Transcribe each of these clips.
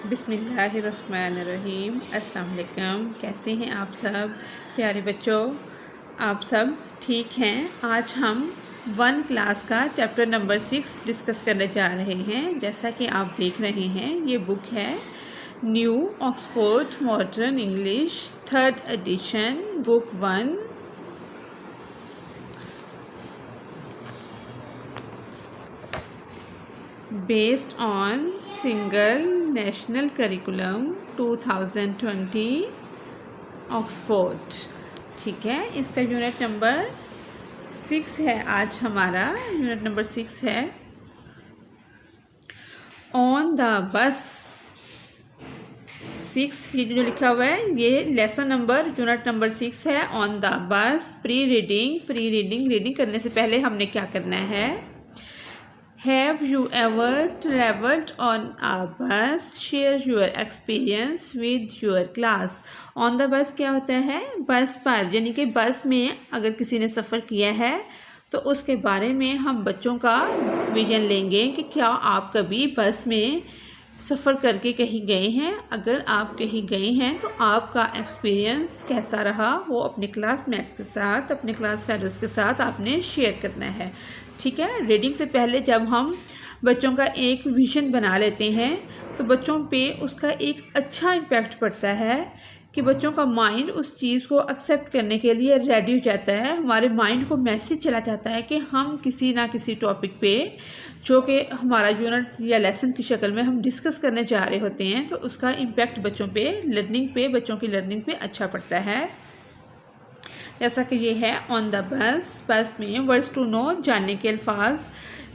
बिस्मिल्लाहिर्रहमानिर्रहीम। अस्सलाम वालेकुम। कैसे हैं आप सब प्यारे बच्चों? आप सब ठीक हैं? आज हम 1 क्लास का चैप्टर नंबर 6 डिस्कस करने जा रहे हैं। जैसा कि आप देख रहे हैं, ये बुक है new Oxford modern English 3rd edition, book 1। Based on single national curriculum 2020 Oxford. ठीक है, इसका यूनिट नंबर 6 है। आज हमारा यूनिट नंबर 6 है ऑन द बस। 6 ये जो लिखा हुआ है, ये लेसन नंबर यूनिट नंबर 6 है, ऑन द बस। प्री रीडिंग करने से पहले हमने क्या करना है? Have you ever traveled on a bus? Share your experience with your class. On the bus क्या होता है? बस पर, यानी कि बस में अगर किसी ने सफ़र किया है तो उसके बारे में हम बच्चों का विजन लेंगे कि क्या आप कभी बस में सफ़र करके कहीं गए हैं। अगर आप कहीं गए हैं तो आपका एक्सपीरियंस कैसा रहा, वो अपने क्लासमेट्स के साथ, अपने क्लास फेलोज़ के साथ आपने शेयर करना है। ठीक है, रीडिंग से पहले जब हम बच्चों का एक विज़न बना लेते हैं तो बच्चों पे उसका एक अच्छा इम्पैक्ट पड़ता है कि बच्चों का माइंड उस चीज़ को एक्सेप्ट करने के लिए रेडी हो जाता है। हमारे माइंड को मैसेज चला जाता है कि हम किसी ना किसी टॉपिक पे, जो कि हमारा यूनिट या लेसन की शक्ल में हम डिस्कस करने जा रहे होते हैं, तो उसका इम्पैक्ट बच्चों पे, बच्चों की लर्निंग पे अच्छा पड़ता है। जैसा कि ये है ऑन द बस। बस में वर्ड्स टू नो, जानने के अल्फाज।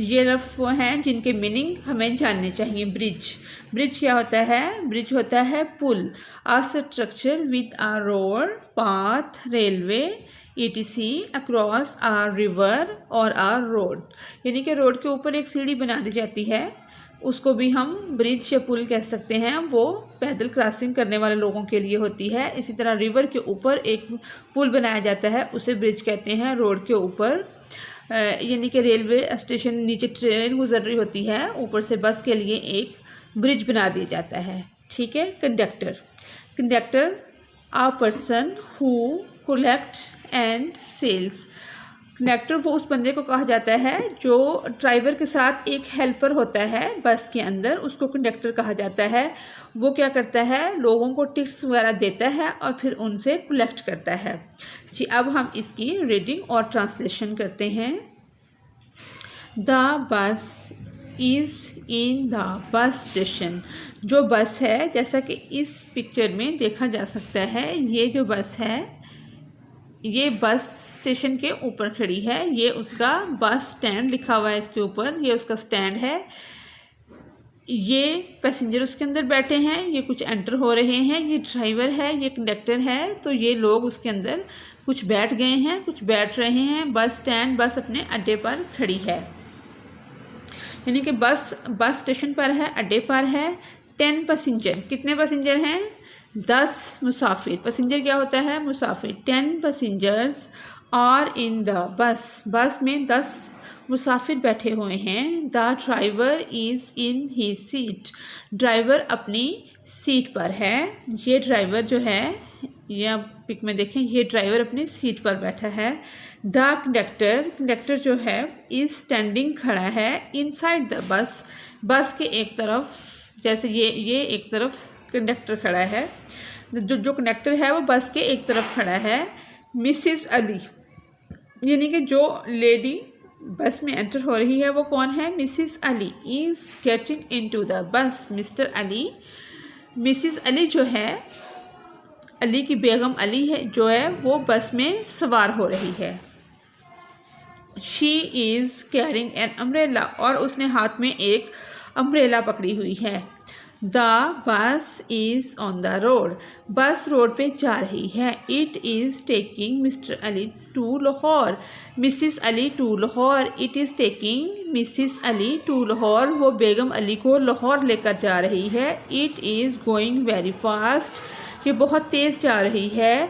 ये लफ्ज़ वो हैं जिनके मीनिंग हमें जानने चाहिए। ब्रिज क्या होता है? ब्रिज होता है पुल। A structure with a road, path, railway etc across a river और आ रोड, यानी कि रोड के ऊपर एक सीढ़ी बना दी जाती है, उसको भी हम ब्रिज या पुल कह सकते हैं। वो पैदल क्रॉसिंग करने वाले लोगों के लिए होती है। इसी तरह रिवर के ऊपर एक पुल बनाया जाता है, उसे ब्रिज कहते हैं। रोड के ऊपर यानी कि रेलवे स्टेशन, नीचे ट्रेन गुजर रही होती है, ऊपर से बस के लिए एक ब्रिज बना दिया जाता है। ठीक है। Conductor a person who collect and sells. Conductor वो उस बंदे को कहा जाता है जो ड्राइवर के साथ एक हेल्पर होता है बस के अंदर, उसको कंडक्टर कहा जाता है। वो क्या करता है? लोगों को टिप्स वगैरह देता है और फिर उनसे कलेक्ट करता है। जी, अब हम इसकी रीडिंग और ट्रांसलेशन करते हैं। The bus is in the bus station. जो बस है, जैसा कि इस पिक्चर में देखा जा सकता है, ये जो बस है ये बस स्टेशन के ऊपर खड़ी है। ये उसका बस स्टैंड लिखा हुआ है इसके ऊपर, ये उसका स्टैंड है। ये पैसेंजर उसके अंदर बैठे हैं, ये कुछ एंटर हो रहे हैं। ये ड्राइवर है, ये कंडक्टर है, तो ये लोग उसके अंदर कुछ बैठ गए हैं, कुछ बैठ रहे हैं। बस स्टैंड, बस अपने अड्डे पर खड़ी है, यानी कि बस स्टेशन पर है, अड्डे पर है। 10 पैसेंजर, कितने पैसेंजर हैं? 10 मुसाफिर। पैसेंजर क्या होता है? मुसाफिर। 10 पैसेंजर्स आर इन द बस में 10 मुसाफिर बैठे हुए हैं। The driver is in he seat. Driver अपनी सीट पर है। ये ड्राइवर जो है, ये आप पिक में देखें, ये ड्राइवर अपनी सीट पर बैठा है। द कंडक्टर जो है इज़ स्टैंडिंग, खड़ा है। इनसाइड द बस के एक तरफ, जैसे ये एक तरफ कंडक्टर खड़ा है, जो कंडक्टर है वो बस के एक तरफ खड़ा है। मिसिस अली, यानी कि जो लेडी बस में एंटर हो रही है वो कौन है? Mrs Ali is getting into the बस। मिस्टर अली, मिसिस अली जो है, अली की बेगम अली है जो है, वो बस में सवार हो रही है। She is carrying an umbrella, और उसने हाथ में एक अम्ब्रेला पकड़ी हुई है। The bus is on the road, bus road पे जा रही है। It is taking Mr Ali to Lahore, Mrs Ali to Lahore. It is taking Mrs Ali to Lahore, वो बेगम अली को लाहौर लेकर जा रही है। It is going very fast, ये बहुत तेज़ जा रही है।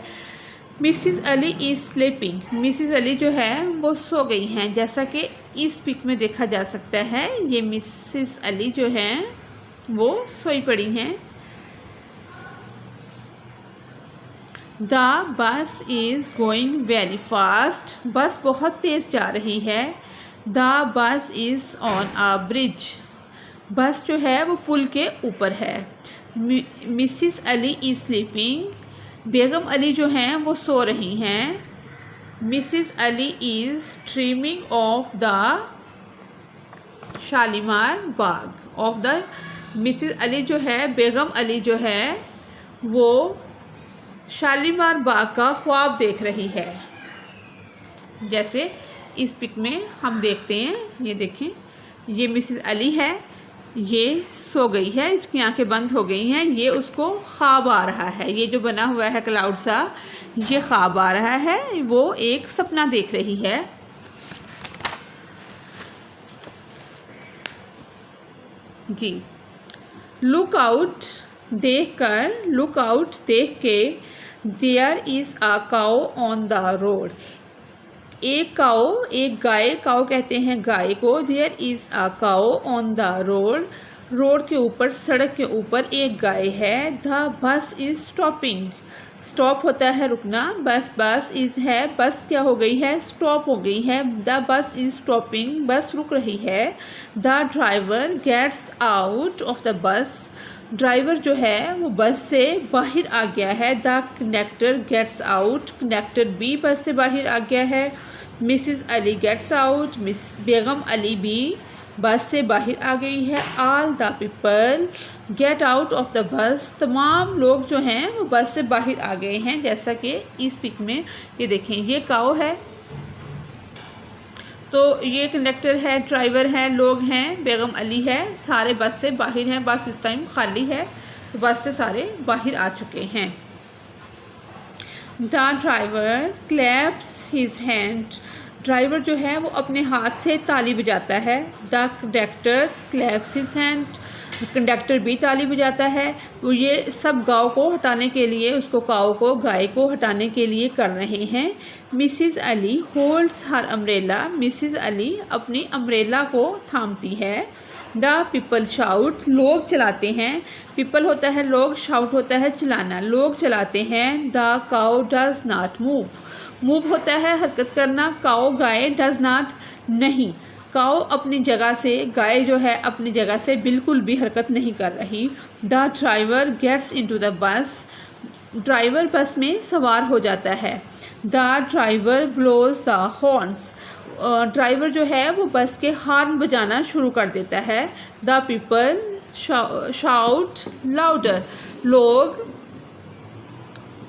Mrs Ali is sleeping, Mrs Ali जो है वो सो गई हैं, जैसा कि इस पिक में देखा जा सकता है। ये मिसिस अली जो हैं वो सोई पड़ी हैं। The bus is going very fast, बस बहुत तेज़ जा रही है। The bus is on a bridge, बस जो है वो पुल के ऊपर है। मिसिस अली इज़ स्लीपिंग, बेगम अली जो हैं वो सो रही हैं। Mrs Ali is dreaming of the Shalimar Bagh, of the Mrs Ali जो है, बेगम अली जो है वो शालीमार बाग का ख्वाब देख रही है। जैसे इस पिक में हम देखते हैं, ये देखें, ये मिसिस अली है, ये सो गई है, इसकी आंखें बंद हो गई हैं, ये उसको ख्वाब आ रहा है, ये जो बना हुआ है क्लाउड सा, ये ख्वाब आ रहा है, वो एक सपना देख रही है। जी, लुक आउट देख कर, लुक आउट देख के, there is a cow on the road, एक काउ, एक गाय, काउ कहते हैं गाय को। There is a cow on the road, road के ऊपर, सड़क के ऊपर एक गाय है। The bus is stopping, stop होता है रुकना, बस इज़ है, बस क्या हो गई है, स्टॉप हो गई है। द बस इज़ स्टॉपिंग, बस रुक रही है। The driver gets out of the bus, driver जो है वो बस से बाहर आ गया है। The conductor gets out, conductor भी बस से बाहर आ गया है। Mrs Ali gets out, Begum Ali भी बस से बाहर आ गई है। All the people get out of the bus, तमाम लोग जो हैं वो बस से बाहर आ गए हैं। जैसा कि इस पिक में ये देखें, ये काऊ है, तो ये कंडक्टर है, ड्राइवर है, लोग हैं, बेगम अली है, सारे बस से बाहर हैं। बस इस टाइम खाली है, तो बस से सारे बाहर आ चुके हैं। The driver claps his hand, driver जो है वो अपने हाथ से ताली बजाता है। The conductor claps his hand, conductor भी ताली बजाता है। वो ये सब गाँव को हटाने के लिए, उसको काऊ को, गाय को हटाने के लिए कर रहे हैं। मिसिस अली होल्ड्स हर अम्ब्रेला, मिसिस अली अपनी अम्ब्रेला को थामती है। द पीपल शाउट, लोग चलाते हैं, पीपल होता है लोग, शाउट होता है चलाना, लोग चलाते हैं। The cow does not move, move होता है हरकत करना, काऊ गाय, डज नॉट नहीं, काऊ अपनी जगह से, गाय जो है अपनी जगह से बिल्कुल भी हरकत नहीं कर रही। The driver gets into the bus, driver bus में सवार हो जाता है। The driver blows the horns, driver जो है वो बस के हॉर्न बजाना शुरू कर देता है। द पीपल शाउट लाउडर, लोग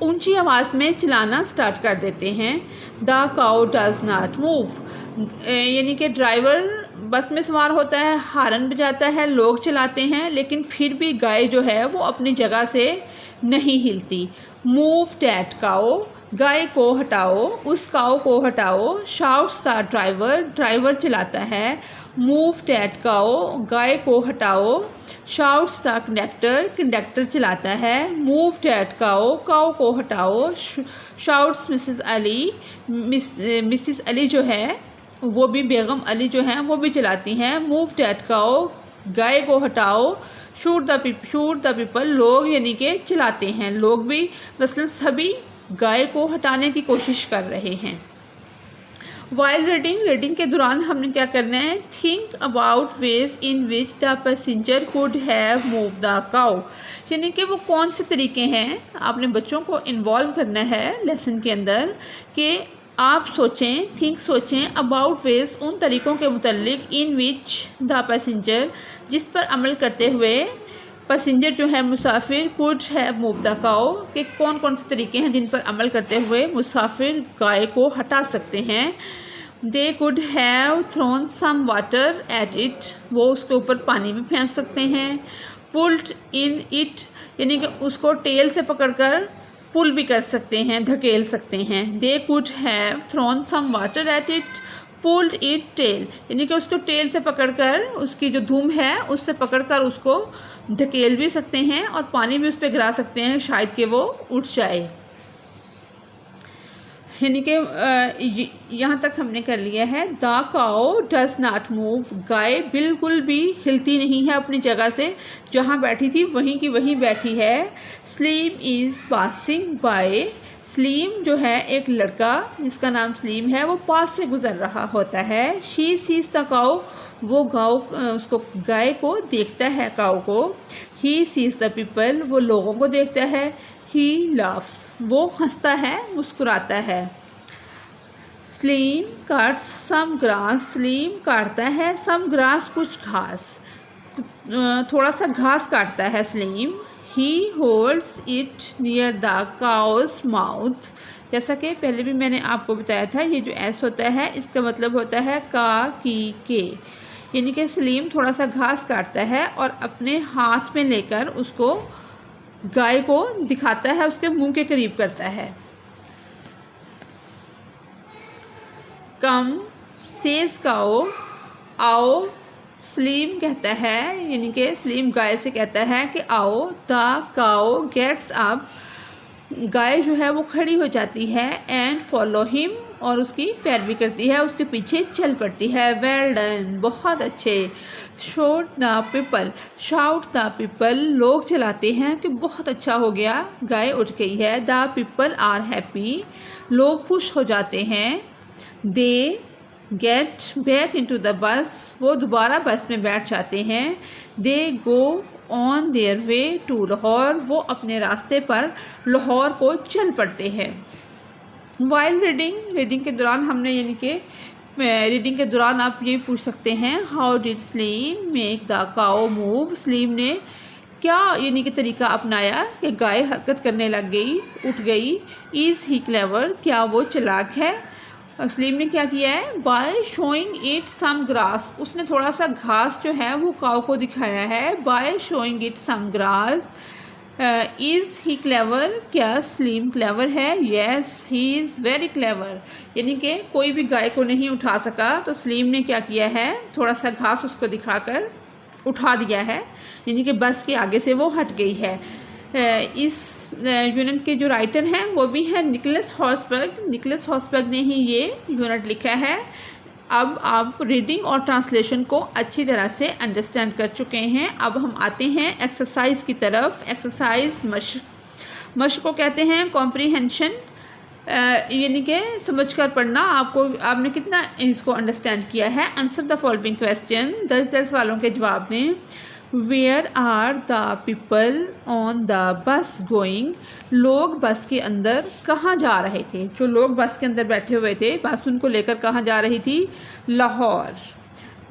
ऊंची आवाज़ में चलाना स्टार्ट कर देते हैं। The cow does not move, यानी कि ड्राइवर बस में सवार होता है, हॉर्न बजाता है, लोग चलाते हैं, लेकिन फिर भी गाय जो है वो अपनी जगह से नहीं हिलती। मूव दैट काऊ, गाय को हटाओ, उस काऊ को हटाओ। शाउट्स द ड्राइवर, ड्राइवर चिल्लाता है। मूव दैट काऊ, गाय को हटाओ। शाउट्स द कंडक्टर, कंडक्टर चिल्लाता है। मूव दैट काऊ, काऊ को हटाओ। Shouts Mrs Ali, Mrs Ali जो है वो भी, बेगम अली जो हैं वो भी चिल्लाती हैं। मूव दैट काऊ, गाय को हटाओ। शूट द पीपल, लोग यानी कि चिल्लाते हैं, लोग भी मसलन सभी गाय को हटाने की कोशिश कर रहे हैं। वाइल रीडिंग के दौरान हमने क्या करना है, think about ways in which the passenger could have move the cow, यानी कि वो कौन से तरीके हैं, आपने बच्चों को इन्वॉल्व करना है लेसन के अंदर कि आप सोचें, थिंक सोचें अबाउट वेज, उन तरीक़ों के मुतल्लिक, इन विच द पैसेंजर, जिस पर अमल करते हुए पैसेंजर जो है मुसाफिर, कुड हैव मूव द काऊ, कि कौन कौन से तरीके हैं जिन पर अमल करते हुए मुसाफिर गाय को हटा सकते हैं। They could have thrown some water at it, वो उसके ऊपर पानी भी फेंक सकते हैं। पुल्ड इन इट, यानी कि उसको टेल से पकड़कर पुल भी कर सकते हैं, धकेल सकते हैं। They could have thrown some water at it, pulled it tail, यानी कि उसको टेल से पकड़कर, उसकी जो धूम है उससे पकड़कर उसको धकेल भी सकते हैं और पानी भी उस पर गिरा सकते हैं, शायद कि वो उठ जाए। यानी कि यहाँ तक हमने कर लिया है। The cow does not move, गाय बिल्कुल भी हिलती नहीं है अपनी जगह से, जहाँ बैठी थी वहीं की वहीं बैठी है। Slim is passing by, Salim जो है एक लड़का जिसका नाम सलीम है, वो पास से गुजर रहा होता है। शी सीज द काऊ, वो उसको गाय को देखता है, काऊ को। ही सीज द पीपल, वो लोगों को देखता है। ही लाफ्स, वो हंसता है, मुस्कुराता है। सलीम काट्स सम ग्रास, सलीम काटता है सम ग्रास, कुछ घास, थोड़ा सा घास काटता है सलीम। ही holds it near the cows mouth, जैसा कि पहले भी मैंने आपको बताया था, ये जो एस होता है इसका मतलब होता है का की के, यानी कि सलीम थोड़ा सा घास काटता है और अपने हाथ में लेकर उसको गाय को दिखाता है, उसके मुंह के करीब करता है। कम सेज काओ, आओ, सलीम कहता है, यानी कि सलीम गाय से कहता है कि आओ। द काओ गेट्स अप, गाय जो है वो खड़ी हो जाती है। एंड फॉलो हिम, और उसकी पैरवी करती है, उसके पीछे चल पड़ती है। वेल डन, बहुत अच्छे। Shout the people, shout the people, लोग चलाते हैं कि बहुत अच्छा हो गया, गाय उठ गई है। द पीपल आर हैप्पी, लोग खुश हो जाते हैं। They get back into the bus, वो दोबारा बस में बैठ जाते हैं। They go on their way to Lahore, वो अपने रास्ते पर लाहौर को चल पड़ते हैं। वाइल रीडिंग, रीडिंग के दौरान हमने, यानी कि रीडिंग के दौरान आप ये पूछ सकते हैं, how did Salim make the cow move, Salim ने क्या यानी कि तरीका अपनाया कि गाय हरकत करने लग गई, उठ गई। इज़ ही क्लेवर, क्या वो चालाक है। सलीम ने क्या किया है, by showing it some grass, उसने थोड़ा सा घास जो है वो काऊ को दिखाया है। By showing it some grass. Is he clever, क्या सलीम क्लेवर है। Yes he is very clever, यानी कि कोई भी गाय को नहीं उठा सका तो सलीम ने क्या किया है, थोड़ा सा घास उसको दिखाकर उठा दिया है, यानी कि बस के आगे से वो हट गई है। इस यूनिट के जो राइटर हैं वो भी हैं निकोलस हॉर्सबर्ग, निकोलस हॉर्सबर्ग ने ही ये यूनिट लिखा है। अब आप रीडिंग और ट्रांसलेशन को अच्छी तरह से अंडरस्टैंड कर चुके हैं। अब हम आते हैं एक्सरसाइज की तरफ। एक्सरसाइज मश्क को कहते हैं कॉम्प्रीहेंशन, यानी कि समझ कर पढ़ना। आपने कितना इसको अंडरस्टैंड किया है। आंसर द फॉलोइंग क्वेश्चन, 10 वालों के जवाब दें। Where are the people on the bus going, लोग बस के अंदर कहाँ जा रहे थे। जो लोग बस के अंदर बैठे हुए थे, बस उनको लेकर कहाँ जा रही थी, लाहौर।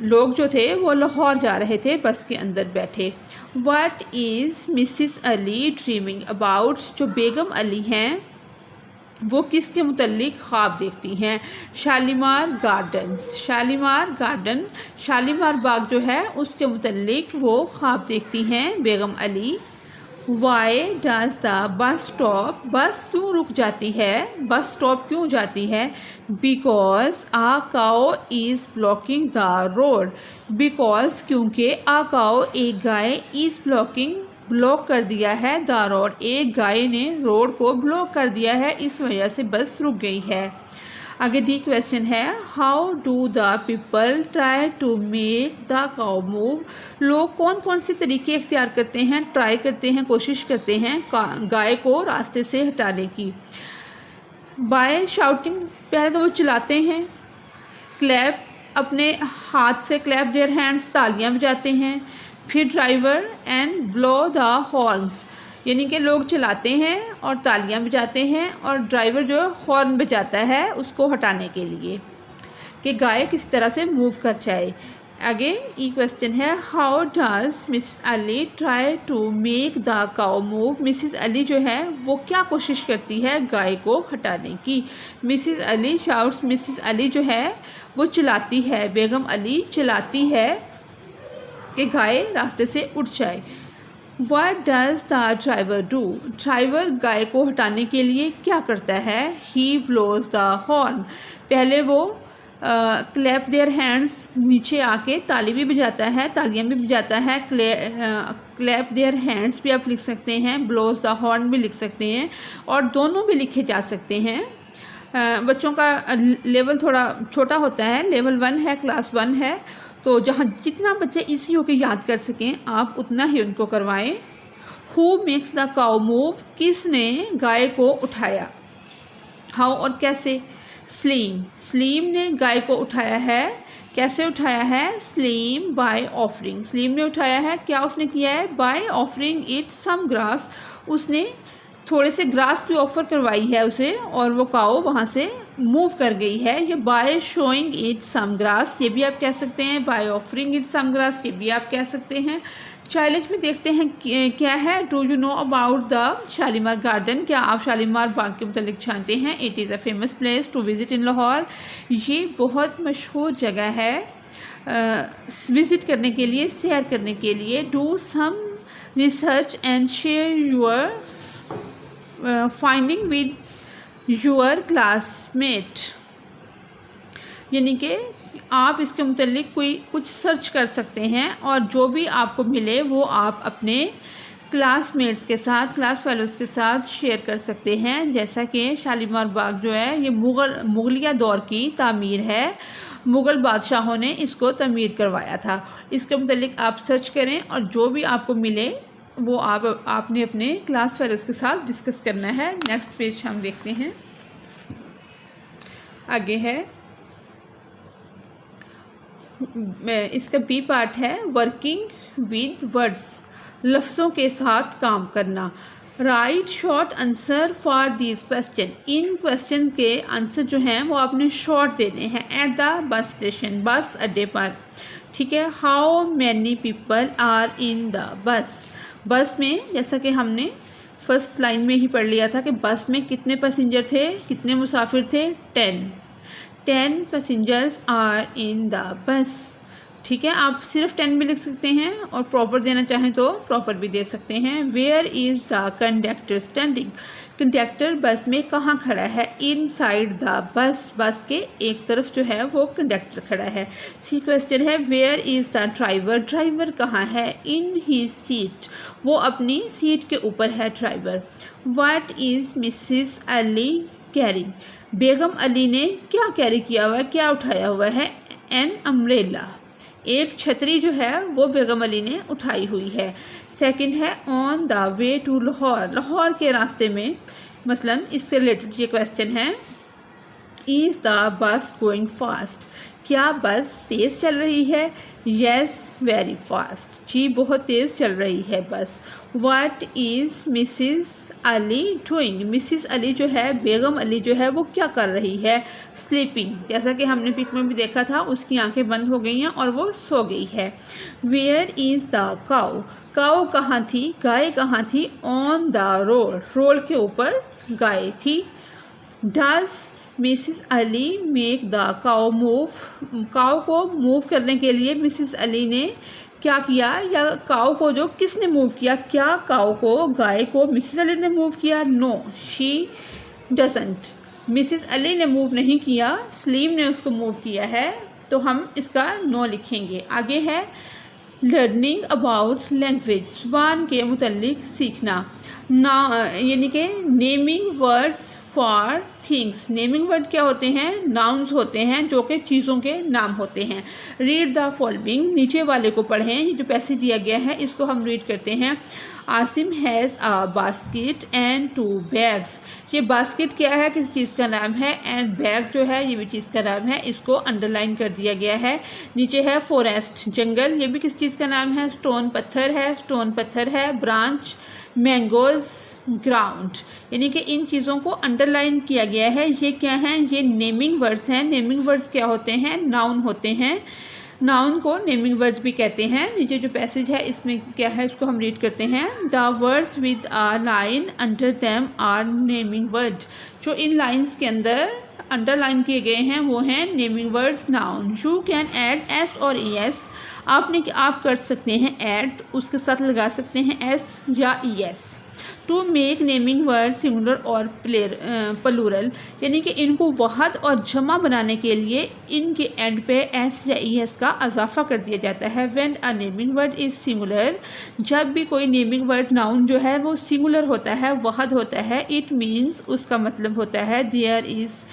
लोग जो थे वो लाहौर जा रहे थे बस के अंदर बैठे। What is Mrs Ali dreaming about, जो बेगम अली हैं वो किसके मुतल्लिक ख्वाब देखती हैं। शालीमार गार्डन्स, शालीमार गार्डन, शालीमार बाग जो है उसके मुतल्लिक वो ख्वाब देखती हैं Begum Ali. Why does the bus stop, bus क्यों रुक जाती है, बस स्टॉप क्यों जाती है। Because a cow is blocking the road, because क्योंकि आ काओ एक गाय इज़ ब्लॉक कर दिया है द रोड, एक गाय ने रोड को ब्लॉक कर दिया है, इस वजह से बस रुक गई है। आगे डी क्वेश्चन है, how do the people try to make the cow move, लोग कौन कौन से तरीके इख्तियार करते हैं, ट्राई करते हैं, कोशिश करते हैं गाय को रास्ते से हटाने की। बाय शाउटिंग, पहले तो वो चिल्लाते हैं। क्लैप, अपने हाथ से क्लैप देयर हैंड्स, तालियां बजाते हैं। फिर driver and blow the horns, यानी कि लोग चलाते हैं और तालियां बजाते हैं, और ड्राइवर जो हॉर्न बजाता है उसको हटाने के लिए कि गाय किसी तरह से मूव कर जाए। आगे ई क्वेश्चन है, how does Mrs Ali try to make the cow move, Mrs Ali जो है वो क्या कोशिश करती है गाय को हटाने की। Mrs Ali shouts, Mrs Ali जो है वो चिल्लाती है, बेगम अली चिल्लाती है कि गाय रास्ते से उठ जाए। What does the driver do, driver गाय को हटाने के लिए क्या करता है। He blows the horn, पहले वो क्लैप देयर हैंड्स, नीचे आके ताली भी बजाता है, तालियां भी बजाता है। क्लैप देयर हैंड्स भी आप लिख सकते हैं, ब्लोज द हॉर्न भी लिख सकते हैं, और दोनों भी लिखे जा सकते हैं। बच्चों का लेवल थोड़ा छोटा होता है, लेवल 1 है, क्लास 1 है, तो जहाँ जितना बच्चे इसी होकर याद कर सकें आप उतना ही उनको करवाएं। Who makes the cow move, किसने गाय को उठाया। हाउ और कैसे, स्लीम, स्लीम ने गाय को उठाया है, कैसे उठाया है, स्लीम बाय ऑफरिंग, स्लीम ने उठाया है, क्या उसने किया है, by offering it some grass, उसने थोड़े से ग्रास की ऑफ़र करवाई है उसे और वो काऊ वहाँ से मूव कर गई है। ये by showing it some grass ये भी आप कह सकते हैं, by offering it some grass ये भी आप कह सकते हैं। चैलेंज में देखते हैं क्या है, do you know about the Shalimar garden, क्या आप शालीमार बाग के मतलब जानते हैं। It is a famous place to visit in Lahore, ये बहुत मशहूर जगह है विज़िट करने के लिए, सैर करने के लिए। Do some research and share your finding with your classmate, यानी कि आप इसके मुतल्लिक कुछ सर्च कर सकते हैं और जो भी आपको मिले वो आप अपने क्लासमेट्स के साथ, क्लास फेलोज़ के साथ शेयर कर सकते हैं। जैसा कि शालीमार बाग जो है ये मुगलिया दौर की तामीर है, मुग़ल बादशाहों ने इसको तमीर करवाया था। इसके मुतल्लिक आप सर्च करें और जो भी आपको मिले वो आपने अपने क्लास फेलोज़ के साथ डिस्कस करना है। नेक्स्ट पेज हम देखते हैं, आगे है इसका बी पार्ट है वर्किंग विद वर्ड्स, लफ्ज़ों के साथ काम करना। Right short answer for this question, in question के आंसर जो हैं वो आपने शॉर्ट देने हैं। एट द बस स्टेशन, बस अड्डे पर, ठीक है। How many people are in the bus, bus में जैसा कि हमने फर्स्ट लाइन में ही पढ़ लिया था कि बस में कितने पैसेंजर थे, कितने मुसाफिर थे, 10 पैसेंजर्स आर इन द बस, ठीक है। आप सिर्फ 10 भी लिख सकते हैं और प्रॉपर देना चाहें तो प्रॉपर भी दे सकते हैं। Where is the conductor standing, conductor bus में कहाँ खड़ा है, इनसाइड द बस, बस के एक तरफ जो है वो कंडक्टर खड़ा है। सी क्वेश्चन है where is the driver, driver कहाँ है, इन ही सीट, वो अपनी सीट के ऊपर है driver. What is Mrs Ali carrying, Begum Ali ने क्या कैरी किया हुआ है, क्या उठाया हुआ है, एन अम्ब्रेला, एक छतरी जो है वो बेगम अली ने उठाई हुई है। सेकंड है on the way to Lahore, Lahore के रास्ते में, मसलन इससे रिलेटेड ये क्वेश्चन है is the bus going fast, क्या बस तेज़ चल रही है, येस वेरी फास्ट, जी बहुत तेज़ चल रही है बस। What is Mrs Ali doing, Mrs Ali जो है, बेगम अली जो है वो क्या कर रही है, स्लीपिंग, जैसा कि हमने पिक में भी देखा था उसकी आंखें बंद हो गई हैं और वो सो गई है। वेयर इज़ द काऊ, काऊ कहाँ थी, गाय कहाँ थी, ऑन द रोड, रोड के ऊपर गाय थी। Does Mrs Ali make the cow move, cow को मूव करने के लिए मिसिस अली ने क्या किया, या काऊ को जो किसने मूव किया, क्या काऊ को, गाय को मिसिस अली ने मूव किया, no she doesn't, Mrs Ali ने मूव नहीं किया, स्लीम ने उसको मूव किया है, तो हम इसका नो लिखेंगे। आगे है लर्निंग अबाउट लैंग्वेज, ज़ुबान के मुतल्लिक सीखना, ना यानी कि naming words for things, naming word क्या होते हैं, नाउन्स होते हैं जो कि चीज़ों के नाम होते हैं। रीड द फॉलोइंग, नीचे वाले को पढ़ें, ये जो पैसेज दिया गया है इसको हम रीड करते हैं। Asim has a basket and 2 bags, ये बास्केट क्या है, किस चीज़ का नाम है, एंड बैग जो है ये भी चीज़ का नाम है, इसको अंडरलाइन कर दिया गया है। नीचे है फॉरेस्ट, जंगल, ये भी किस चीज़ का नाम है, स्टोन पत्थर है, स्टोन पत्थर है। ब्रांच, मैंगोज, ग्राउंड, यानी कि इन चीज़ों को अंडरलाइन किया गया है। ये क्या हैं, ये नेमिंग वर्ड्स हैं। नेमिंग वर्ड्स क्या होते हैं, नाउन होते हैं, नाउन को नेमिंग वर्ड्स भी कहते हैं। नीचे जो पैसेज है इसमें क्या है, इसको हम रीड करते हैं। The words with a line under them are naming word, जो इन लाइन्स के अंदर अंडरलाइन किए गए हैं वो हैं naming words, noun. You can add S और ई एस, आप कर सकते हैं ऐड, उसके साथ लगा सकते हैं एस या E S. To make naming word singular और प्लूरल, यानी कि इनको वहद और जमा बनाने के लिए इनके एंड पे एस या ई एस का इजाफा कर दिया जाता है। When a naming word is singular, जब भी कोई नेमिंग वर्ड नाउन जो है वो सिंगुलर होता है, वहद होता है, इट मीन्स उसका मतलब होता है there is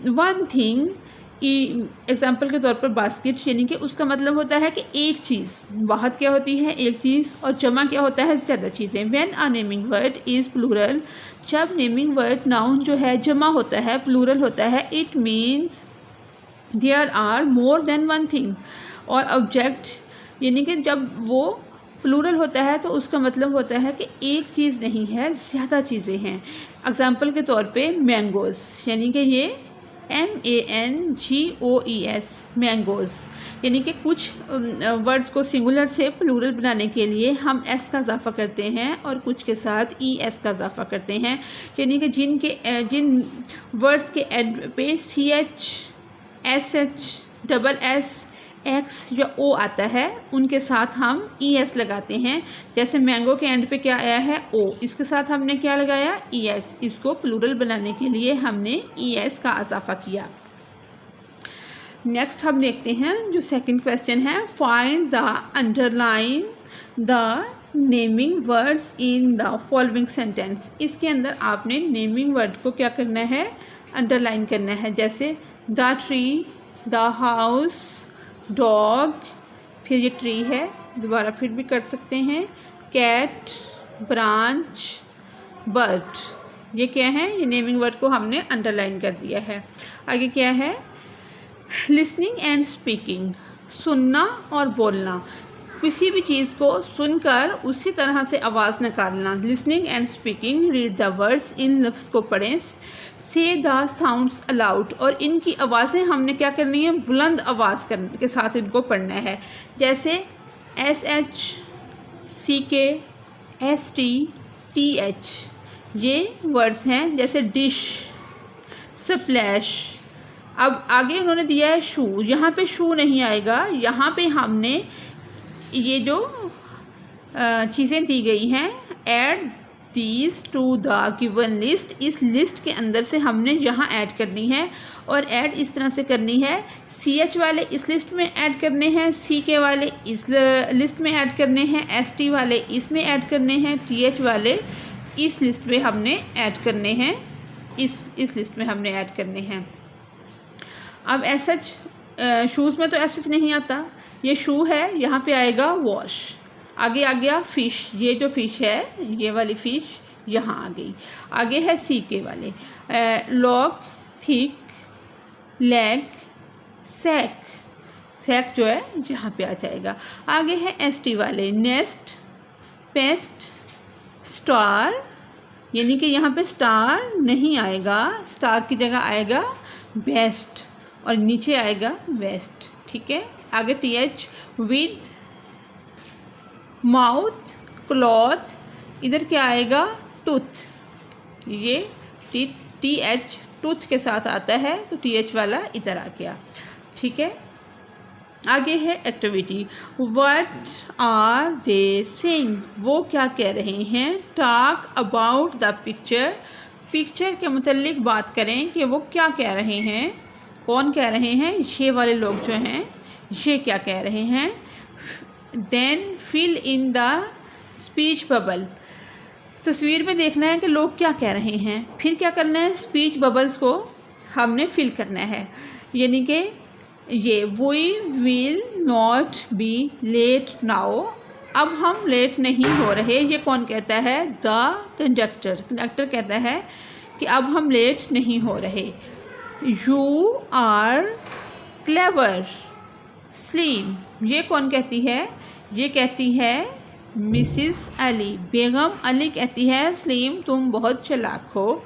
one thing example के तौर पर बास्केट, यानी कि उसका मतलब होता है कि एक चीज़। वाहद क्या होती है? एक चीज़। और जमा क्या होता है? ज़्यादा चीज़ें। When a naming word is plural, जब नेमिंग वर्ड नाउन जो है जमा होता है, प्लूरल होता है, it means there are more than one thing. और ऑब्जेक्ट, यानी कि जब वो प्लूरल होता है तो उसका मतलब होता है कि एक चीज़ नहीं है, ज़्यादा चीज़ें हैं। एग्जाम्पल के तौर पे मैंगोज़, यानी कि ये MANGOES, मैंगोज़, यानी कि कुछ वर्ड्स को सिंगुलर से प्लूरल बनाने के लिए हम एस का इजाफा करते हैं और कुछ के साथ ES का इजाफा करते हैं, यानी कि जिन वर्ड्स के एंड पे CH, SH, SS, X या O आता है उनके साथ हम ES लगाते हैं। जैसे मैंगो के एंड पे क्या आया है? O, इसके साथ हमने क्या लगाया? ES। इसको प्लूरल बनाने के लिए हमने ES का इजाफा किया। नेक्स्ट हम देखते हैं जो सेकंड क्वेश्चन है, find the underline the naming words in the following sentence. इसके अंदर आपने नेमिंग वर्ड को क्या करना है? अंडरलाइन करना है। जैसे the tree, the house, dog, फिर ये ट्री है, दोबारा फिर भी कर सकते हैं, कैट, ब्रांच, बर्ड, ये क्या है? ये नेमिंग वर्ड को हमने अंडरलाइन कर दिया है। आगे क्या है? लिसनिंग एंड स्पीकिंग, सुनना और बोलना। किसी भी चीज़ को सुनकर उसी तरह से आवाज़ निकालना। Listening and speaking, read the words, इन लफ्ज़ को पढ़ें, से द साउंड्स अलाउड, और इनकी आवाज़ें हमने क्या करनी है? बुलंद आवाज़ के साथ इनको पढ़ना है। जैसे SH, CK, ST, TH, ये वर्ड्स हैं। जैसे डिश, स्प्लैश। अब आगे उन्होंने दिया है शू, यहाँ पे शू नहीं आएगा, यहाँ पे हमने ये जो चीज़ें दी गई हैं, add these two the given list, इस लिस्ट के अंदर से हमने यहाँ ऐड करनी है। और ऐड इस तरह से करनी है, CH वाले इस लिस्ट में ऐड करने हैं, CK वाले इस लिस्ट में ऐड करने हैं, ST वाले इसमें ऐड करने हैं, TH वाले इस लिस्ट में हमने ऐड करने हैं, इस लिस्ट में हमने ऐड करने हैं। अब SH शूज़ में तो SH नहीं आता, ये शू है, यहाँ पे आएगा वॉश। आगे आ गया फिश, ये जो फिश है, ये वाली फ़िश यहाँ आ गई। आगे है CK वाले, log, thick, leg, sack, sack जो है यहाँ पे आ जाएगा। आगे है ST वाले, नेस्ट, पेस्ट, स्टार, यानी कि यहाँ पे स्टार नहीं आएगा, स्टार की जगह आएगा बेस्ट, और नीचे आएगा वेस्ट। ठीक है। आगे TH, विद, माउथ, क्लॉथ, इधर क्या आएगा? टूथ, ये TH टूथ के साथ आता है तो TH वाला इधर आ गया। ठीक है। आगे है activity, what are they saying, वो क्या कह रहे हैं? Talk about the picture, picture के मुतल्लिक बात करें कि वो क्या कह रहे हैं, कौन कह रहे हैं, ये वाले लोग जो हैं ये क्या कह रहे हैं। Then fill in the speech bubble, तस्वीर में देखना है कि लोग क्या कह रहे हैं, फिर क्या करना है? स्पीच बबल्स को हमने फिल करना है, यानी कि ये we will not be late now, अब हम लेट नहीं हो रहे, ये कौन कहता है? द कंडक्टर, कंडक्टर कहता है कि अब हम लेट नहीं हो रहे। यू आर क्लेवर, स्लिम, ये कौन कहती है? ये कहती है मिसिस अली, बेगम अली कहती है स्लिम तुम बहुत चालाक हो।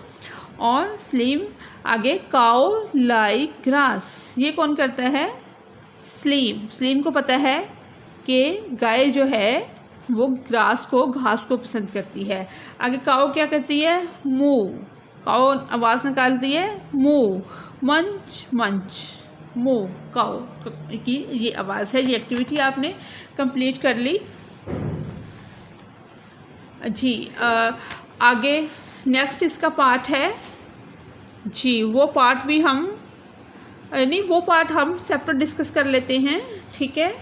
और स्लिम आगे काउ लाइक ग्रास, ये कौन करता है? स्लिम, स्लिम को पता है कि गाय जो है वो ग्रास को, घास को पसंद करती है। आगे काउ क्या करती है? मूव, काउ आवाज़ निकालती है मूव, मंच मंच, मूव, काउ की ये आवाज़ है। ये एक्टिविटी आपने कंप्लीट कर ली जी। आगे नेक्स्ट इसका पार्ट है जी, वो पार्ट हम सेपरेट डिस्कस कर लेते हैं। ठीक है।